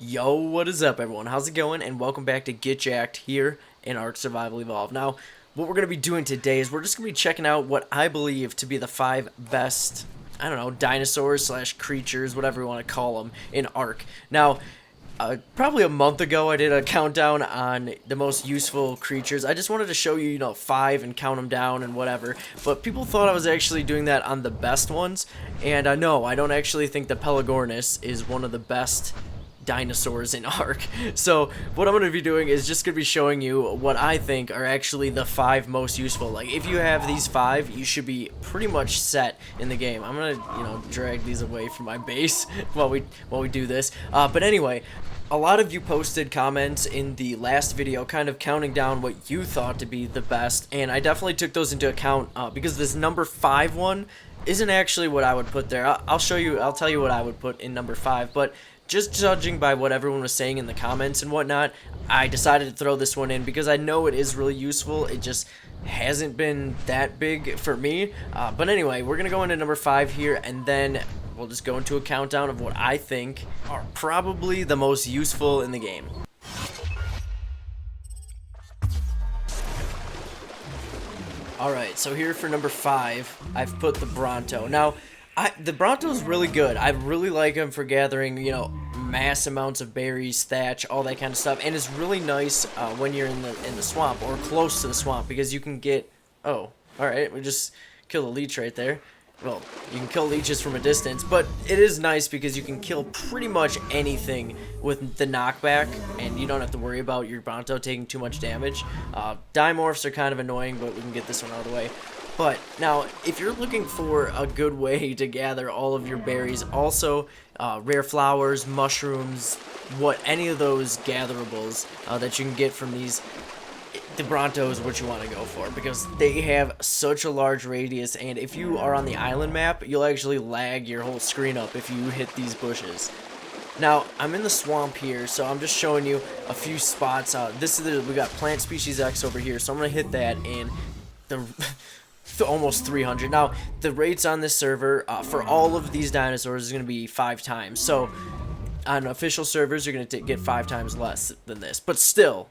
Yo, what is up, everyone? How's it going? And welcome back to Get Jacked here in Ark Survival Evolved. Now, what we're going to be doing today is we're just going to be checking out what I believe to be the 5 best, I don't know, dinosaurs slash creatures, whatever you want to call them, in Ark. Now, probably a month ago, I did a countdown on the most useful creatures. I just wanted to show you, 5 and count them down and whatever. But people thought I was actually doing that on the best ones. And no, I don't actually think the Pelagornis is one of the best dinosaurs in Ark. So what I'm going to be doing is just going to be showing you what I think are actually the 5 most useful. Like, if you have these 5, you should be pretty much set in the game. I'm going to, drag these away from my base while we do this. But anyway, a lot of you posted comments in the last video kind of counting down what you thought to be the best, and I definitely took those into account because this number 5 one isn't actually what I would put there. I'll tell you what I would put in number 5, but just judging by what everyone was saying in the comments and whatnot, I decided to throw this one in because I know it is really useful. It just hasn't been that big for me. But anyway, we're going to go into number 5 here, and then we'll just go into a countdown of what I think are probably the most useful in the game. Alright, so here for number 5, I've put the Bronto. Now, the Bronto's really good. I really like him for gathering, mass amounts of berries, thatch, all that kind of stuff. And it's really nice when you're in the swamp or close to the swamp because you can get... Oh, alright, we just killed a leech right there. Well, you can kill leeches from a distance, but it is nice because you can kill pretty much anything with the knockback, and you don't have to worry about your Bronto taking too much damage. Dimorphs are kind of annoying, but we can get this one out of the way. But now, if you're looking for a good way to gather all of your berries, also rare flowers, mushrooms, any of those gatherables that you can get from these, the Bronto is what you want to go for because they have such a large radius, and if you are on the island map, you'll actually lag your whole screen up if you hit these bushes. Now, I'm in the swamp here, so I'm just showing you a few spots. We got Plant Species X over here, so I'm going to hit that, and the... almost 300. Now, the rates on this server for all of these dinosaurs is going to be 5 times. So, on official servers, you're going to get 5 times less than this. But still,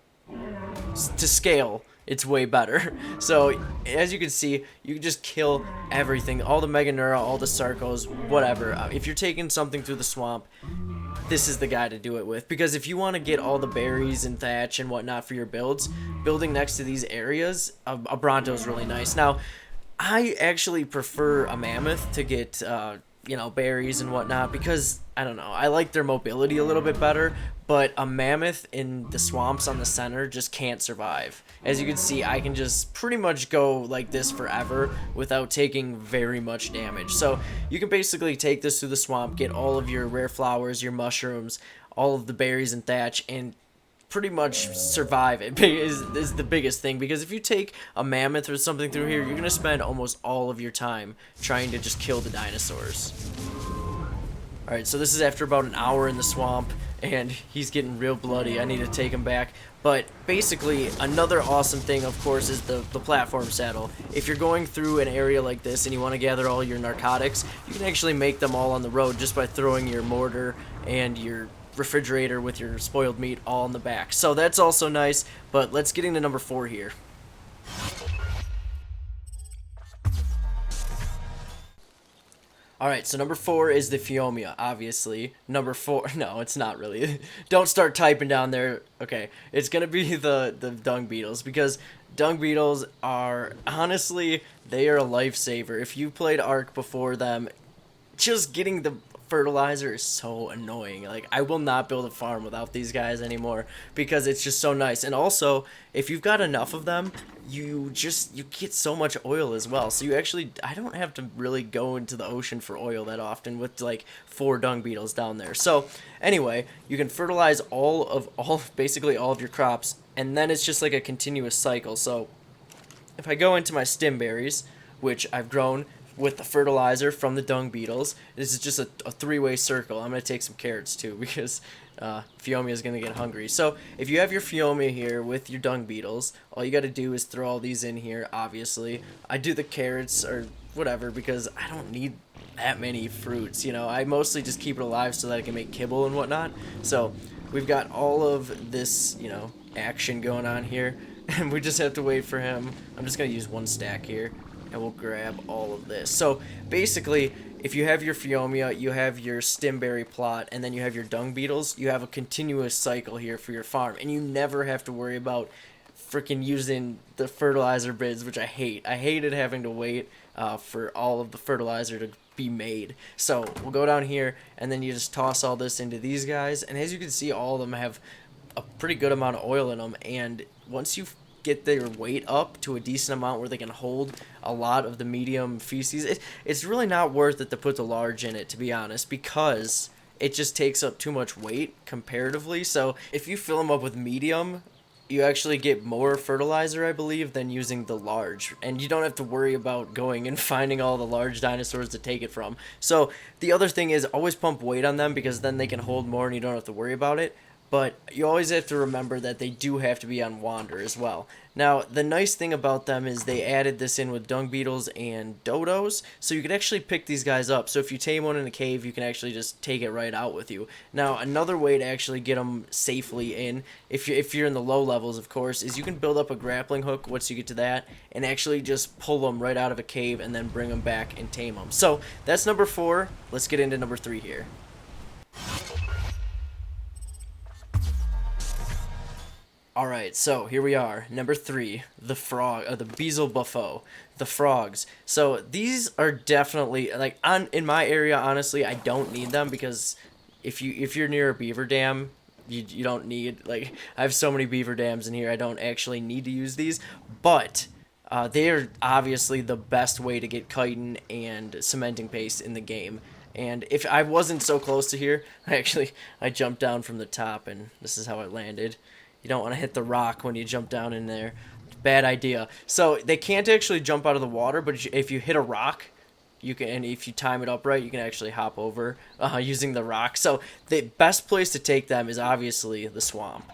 to scale, it's way better. So, as you can see, you can just kill everything. All the Meganeura, all the Sarcos, whatever. If you're taking something through the swamp, this is the guy to do it with. Because if you want to get all the berries and thatch and whatnot for your builds, building next to these areas, a Bronto is really nice. Now, I actually prefer a mammoth to get, berries and whatnot because, I don't know, I like their mobility a little bit better, but a mammoth in the swamps on the center just can't survive. As you can see, I can just pretty much go like this forever without taking very much damage. So you can basically take this through the swamp, get all of your rare flowers, your mushrooms, all of the berries and thatch, and pretty much survive it is the biggest thing, because if you take a mammoth or something through here, you're gonna spend almost all of your time trying to just kill the dinosaurs. Alright, so this is after about an hour in the swamp, and he's getting real bloody. I need to take him back. But basically, another awesome thing, of course, is the platform saddle. If you're going through an area like this and you want to gather all your narcotics, you can actually make them all on the road just by throwing your mortar and your refrigerator with your spoiled meat all in the back. So that's also nice, but let's get into number 4 here. Alright, so number 4 is the Phiomia, obviously. Number 4, no, it's not really. Don't start typing down there. Okay, it's gonna be the Dung Beetles, because Dung Beetles are, honestly, they are a lifesaver. If you played Ark before them, just getting the fertilizer is so annoying. Like, I will not build a farm without these guys anymore because it's just so nice. And also, if you've got enough of them, you get so much oil as well. So I don't have to really go into the ocean for oil that often with like 4 Dung Beetles down there. So anyway, you can fertilize basically all of your crops, and then it's just like a continuous cycle. So if I go into my stim berries, which I've grown with the fertilizer from the Dung Beetles, this is just a 3-way circle. I'm going to take some carrots too because Phiomia is going to get hungry. So if you have your Phiomia here with your Dung Beetles, all you got to do is throw all these in here, obviously. I do the carrots or whatever because I don't need that many fruits, I mostly just keep it alive so that I can make kibble and whatnot. So we've got all of this, you know, action going on here, and we just have to wait for him. I'm just gonna use one stack here, and we'll grab all of this. So basically, if you have your Phiomia, you have your Stimberry plot, and then you have your Dung Beetles, you have a continuous cycle here for your farm, and you never have to worry about freaking using the fertilizer bids, which I hate. I hated having to wait for all of the fertilizer to be made. So we'll go down here, and then you just toss all this into these guys, and as you can see, all of them have a pretty good amount of oil in them, and once you get their weight up to a decent amount where they can hold a lot of the medium feces, it's really not worth it to put the large in it, to be honest, because it just takes up too much weight comparatively. So if you fill them up with medium, you actually get more fertilizer, I believe, than using the large, and you don't have to worry about going and finding all the large dinosaurs to take it from. So the other thing is always pump weight on them, because then they can hold more and you don't have to worry about it. But you always have to remember that they do have to be on wander as well. Now, the nice thing about them is they added this in with Dung Beetles and Dodos, so you can actually pick these guys up. So if you tame one in a cave, you can actually just take it right out with you. Now, another way to actually get them safely in, if you're in the low levels, of course, is you can build up a grappling hook once you get to that, and actually just pull them right out of a cave and then bring them back and tame them. So that's number 4. Let's get into number 3 here. Alright, so here we are, number 3, the Beezle Buffo, the frogs. So these are definitely, like, in my area, honestly, I don't need them, because if you're near a beaver dam, you don't need, like, I have so many beaver dams in here, I don't actually need to use these, but they are obviously the best way to get chitin and cementing paste in the game. And if I wasn't so close to here, I jumped down from the top, and this is how I landed. You don't want to hit the rock when you jump down in there. Bad idea. So they can't actually jump out of the water, but if you hit a rock, you can, and if you time it up right, you can actually hop over using the rock. So the best place to take them is obviously the swamp.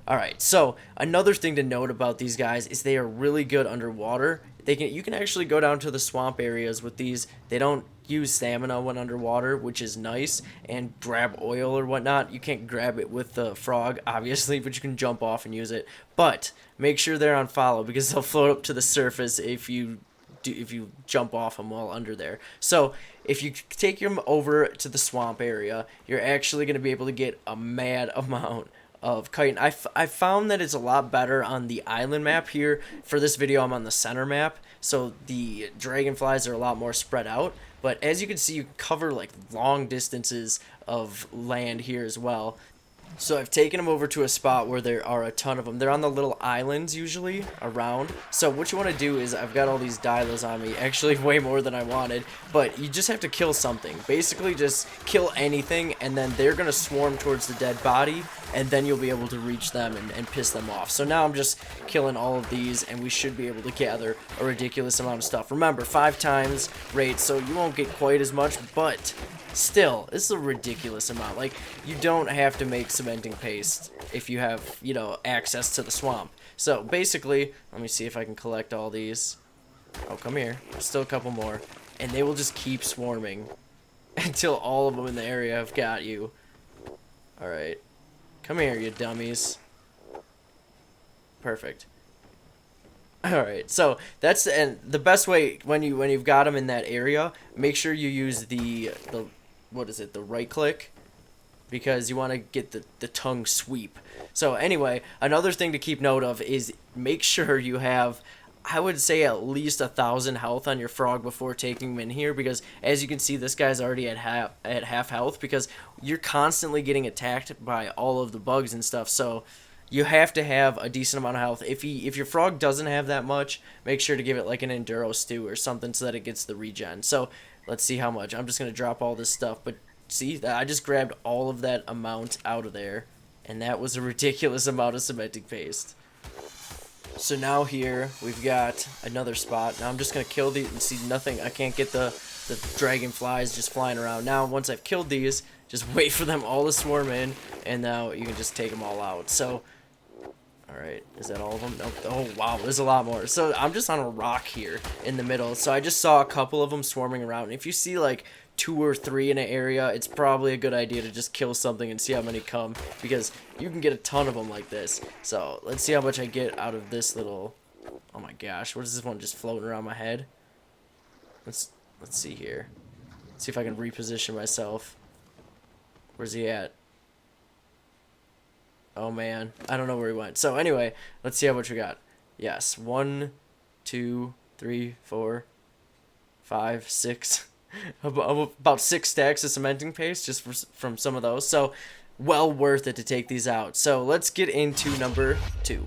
Alright, so another thing to note about these guys is they are really good underwater. You can actually go down to the swamp areas with these. They don't use stamina when underwater, which is nice, and grab oil or whatnot. You can't grab it with the frog, obviously, but you can jump off and use it. But make sure they're on follow, because they'll float up to the surface if you jump off them while under there. So if you take them over to the swamp area, you're actually going to be able to get a mad amount of chitin. I found that it's a lot better on the island map. Here for this video, I'm on the center map, so the dragonflies are a lot more spread out, but as you can see, you cover like long distances of land here as well. So I've taken them over to a spot where there are a ton of them. They're on the little islands usually around. So what you want to do is, I've got all these Dilas on me, actually way more than I wanted, but you just have to kill something. Basically just kill anything, and then they're going to swarm towards the dead body, and then you'll be able to reach them and piss them off. So now I'm just killing all of these, and we should be able to gather a ridiculous amount of stuff. Remember, 5 times rate, so you won't get quite as much, but still, this is a ridiculous amount. Like, you don't have to make cementing paste if you have, you know, access to the swamp. So basically, let me see if I can collect all these. Oh, come here. There's still a couple more. And they will just keep swarming until all of them in the area have got you. Alright. Come here, you dummies. Perfect. Alright, so that's, and the best way when you've got them in that area, make sure you use the what is it, the right click, because you want to get the tongue sweep. So anyway, another thing to keep note of is make sure you have, I would say, at least 1,000 health on your frog before taking him in here, because as you can see, this guy's already at half health, because you're constantly getting attacked by all of the bugs and stuff. So you have to have a decent amount of health. If your frog doesn't have that much, make sure to give it like an enduro stew or something so that it gets the regen. So let's see how much. I'm just going to drop all this stuff, but see, I just grabbed all of that amount out of there, and that was a ridiculous amount of cementing paste. So now here we've got another spot. Now I'm just going to kill these, and see, nothing, I can't get the dragonflies just flying around. Now once I've killed these, just wait for them all to swarm in, and now you can just take them all out. So alright, is that all of them? Nope. Oh, wow, there's a lot more. So I'm just on a rock here in the middle. So I just saw a couple of them swarming around. And if you see, like, 2 or 3 in an area, it's probably a good idea to just kill something and see how many come, because you can get a ton of them like this. So let's see how much I get out of this little... Oh my gosh, what is this one just floating around my head? Let's see here. Let's see if I can reposition myself. Where's he at? Oh man, I don't know where he went. So anyway, let's see how much we got. Yes, 1, 2, 3, 4, 5, 6. About 6 stacks of cementing paste just from some of those. So well worth it to take these out. So let's get into number 2.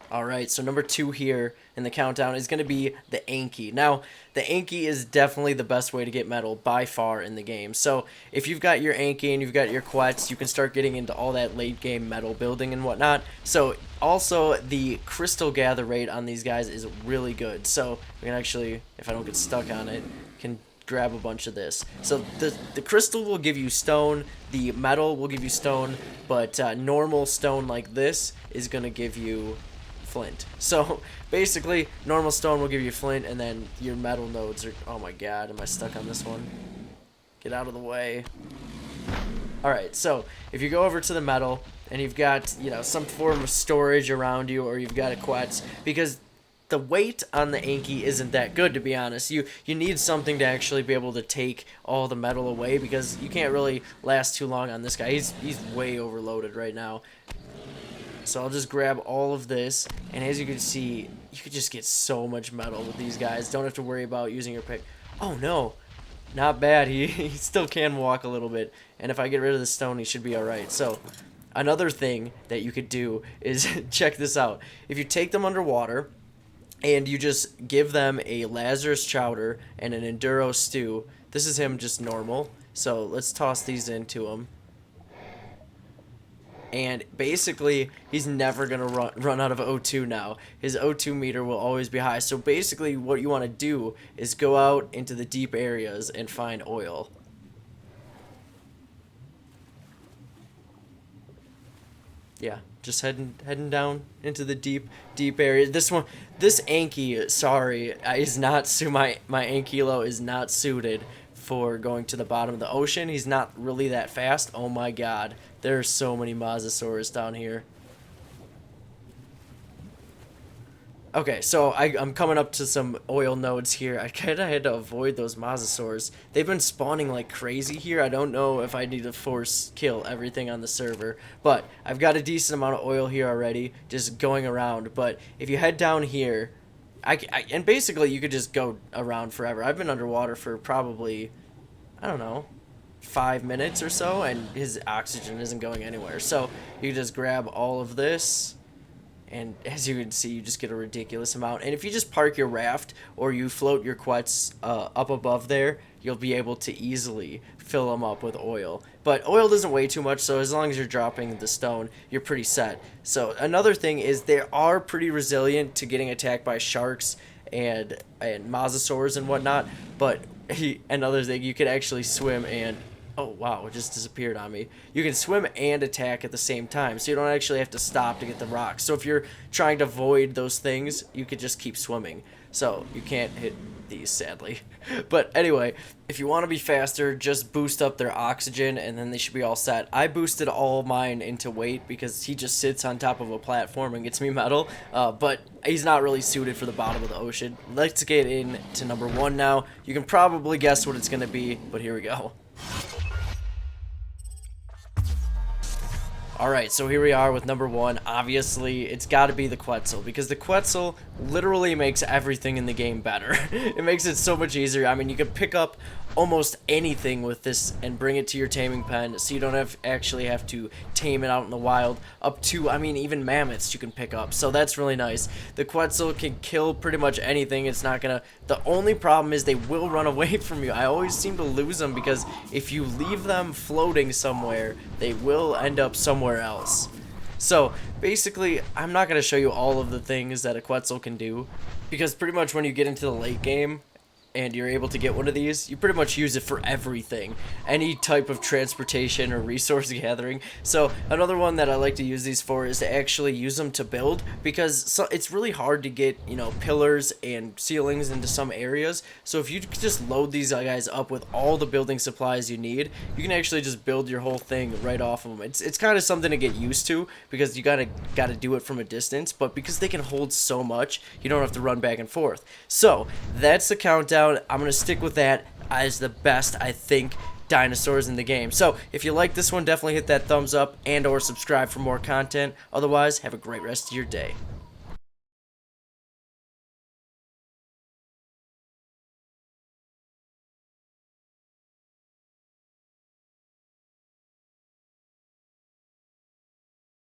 Alright, so number 2 here in the countdown is going to be the Anki. Now, the Anki is definitely the best way to get metal by far in the game. So, if you've got your Anki and you've got your Quetz, you can start getting into all that late game metal building and whatnot. So, also, the crystal gather rate on these guys is really good. So, we can actually, if I don't get stuck on it, can grab a bunch of this. So, the crystal will give you stone, the metal will give you stone, but normal stone like this is going to give you flint. So basically normal stone will give you flint, and then your metal nodes are... Oh my god, am I stuck on this one? Get out of the way. Alright, so if you go over to the metal and you've got, you know, some form of storage around you, or you've got a Quetz, because the weight on the Anki isn't that good, to be honest. You need something to actually be able to take all the metal away, because you can't really last too long on this guy. He's way overloaded right now. So I'll just grab all of this, and as you can see, you could just get so much metal with these guys. Don't have to worry about using your pick. Oh no, not bad. He still can walk a little bit, and if I get rid of the stone, he should be alright. So another thing that you could do is check this out. If you take them underwater and you just give them a Lazarus chowder and an enduro stew, this is him just normal. So let's toss these into him. And basically, he's never going to run out of O2 now. His O2 meter will always be high. So basically, what you want to do is go out into the deep areas and find oil. Yeah, just heading down into the deep area. This Anki, sorry, is not my Ankilo is not suited for going to the bottom of the ocean. He's not really that fast. Oh my god, there are so many Mosasaurus down here. Okay, so I'm coming up to some oil nodes here. I kind of had to avoid those Mosasaurs. They've been spawning like crazy here. I don't know if I need to force kill everything on the server, but I've got a decent amount of oil here already, just going around. But if you head down here, and basically you could just go around forever. I've been underwater for probably, I don't know, 5 minutes or so, and his oxygen isn't going anywhere. So you just grab all of this, and as you can see, you just get a ridiculous amount. And if you just park your raft or you float your Quetz up above there, you'll be able to easily fill them up with oil. But oil doesn't weigh too much, so as long as you're dropping the stone, you're pretty set. So another thing is they are pretty resilient to getting attacked by sharks and mosasaurs and whatnot. But another thing, you can actually swim and... Oh, wow, it just disappeared on me. You can swim and attack at the same time, so you don't actually have to stop to get the rocks. So if you're trying to avoid those things, you could just keep swimming. So you can't hit these, sadly. But anyway, if you want to be faster, just boost up their oxygen, and then they should be all set. I boosted all mine into weight because he just sits on top of a platform and gets me metal. But he's not really suited for the bottom of the ocean. Let's get into number 1 now. You can probably guess what it's going to be, but here we go. Alright, so here we are with number 1. Obviously, it's got to be the Quetzel, because the Quetzel literally makes everything in the game better. It makes it so much easier. I mean, you can pick up almost anything with this and bring it to your taming pen, so you don't actually have to tame it out in the wild. Up to, I mean, even mammoths you can pick up, so that's really nice. The Quetzel can kill pretty much anything. It's not gonna... The only problem is they will run away from you. I always seem to lose them, because if you leave them floating somewhere, they will end up somewhere else. So basically, I'm not going to show you all of the things that a Quetzel can do, because pretty much when you get into the late game, and you're able to get one of these, you pretty much use it for everything, any type of transportation or resource gathering. So another one that I like to use these for is to actually use them to build, because it's really hard to get, you know, pillars and ceilings into some areas. So if you just load these guys up with all the building supplies you need, you can actually just build your whole thing right off of them. It's kind of something to get used to, because you gotta do it from a distance, but because they can hold so much, you don't have to run back and forth. So that's the countdown. I'm gonna stick with that as the best, I think, dinosaurs in the game. So if you like this one, definitely hit that thumbs up and or subscribe for more content. Otherwise, have a great rest of your day.